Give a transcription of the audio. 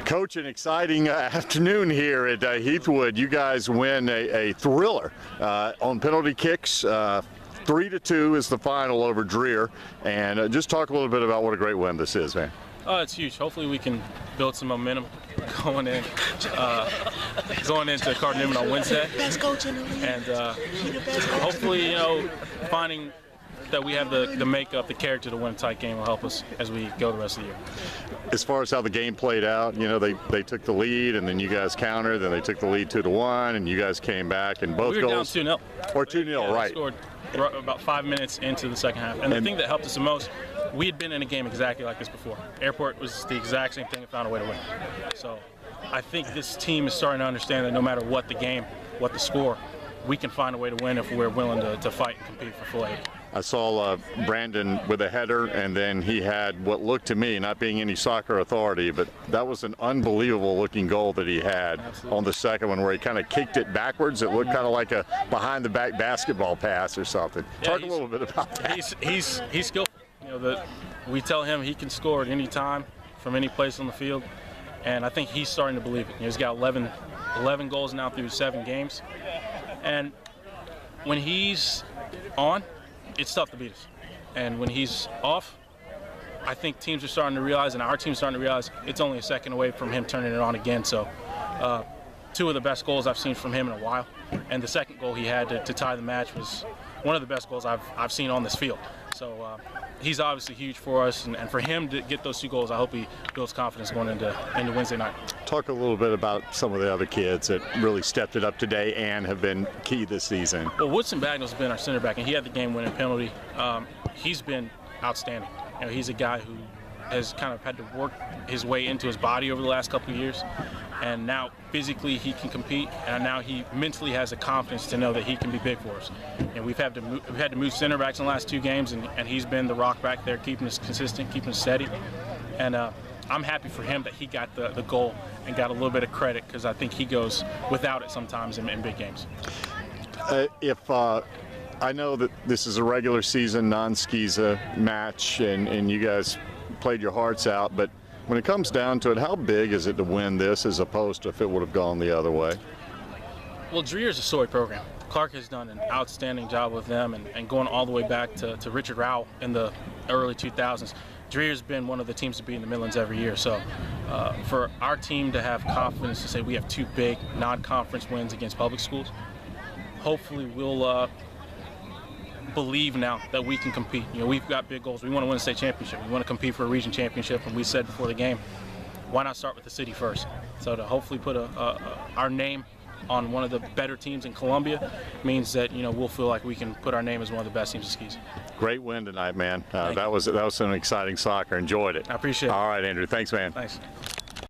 Coach, an exciting afternoon here at Heathwood. You guys win a thriller on penalty kicks. 3-2 is the final over Dreer. And just talk a little bit about what a great win this is, man. Oh, it's huge. Hopefully we can build some momentum going into Cardinal on Wednesday. Best coach in the league. And hopefully, finding that we have the makeup, the character to win a tight game will help us as we go the rest of the year. As far as how the game played out, they took the lead and then you guys countered, then they took the lead 2-1 and you guys came back and both we were goals. Down 2-0. Or 2-0, yeah, right. We scored about 5 minutes into the second half. And the thing that helped us the most, we had been in a game exactly like this before. Airport was the exact same thing and found a way to win. So I think this team is starting to understand that no matter what the game, what the score, we can find a way to win if we're willing to fight and compete for full 80. I saw Brandon with a header, and then he had what looked to me, not being any soccer authority, but that was an unbelievable looking goal that he had. Absolutely. On the second one where he kind of kicked it backwards. It looked kind of like a behind the back basketball pass or something. Yeah, talk a little bit about that. He's skillful. We tell him he can score at any time from any place on the field, and I think he's starting to believe it. He's got 11 goals now through 7 games, and when he's on, it's tough to beat us. And when he's off, I think teams are starting to realize, and our team's starting to realize, it's only a second away from him turning it on again. So 2 of the best goals I've seen from him in a while. And the second goal he had to tie the match was one of the best goals I've seen on this field. So he's obviously huge for us, and for him to get those 2 goals, I hope he builds confidence going into Wednesday night. Talk a little bit about some of the other kids that really stepped it up today and have been key this season. Well, Woodson Bagnall's been our center back, and he had the game-winning penalty. He's been outstanding. He's a guy who has kind of had to work his way into his body over the last couple of years, and now physically he can compete, and now he mentally has the confidence to know that he can be big for us. And we've had to move center backs in the last 2 games, and he's been the rock back there, keeping us consistent, keeping us steady. And I'm happy for him that he got the goal and got a little bit of credit, because I think he goes without it sometimes in big games. I know that this is a regular season non-Skiza match, and you guys played your hearts out, but when it comes down to it, how big is it to win this as opposed to if it would have gone the other way? Well, Dreer's a sorry program. Clark has done an outstanding job with them, and going all the way back to Richard Rowell in the early 2000s. Dreer's been one of the teams to beat in the Midlands every year. So for our team to have confidence to say we have 2 big non-conference wins against public schools, hopefully we'll believe now that we can compete. We've got big goals. We want to win a state championship. We want to compete for a region championship, and we said before the game, why not start with the city first? So to hopefully put our name on one of the better teams in Columbia means that we'll feel like we can put our name as one of the best teams in skis. Great win tonight, man. That was some exciting soccer. Enjoyed it. I appreciate it. All right, Andrew. Thanks, man. Thanks.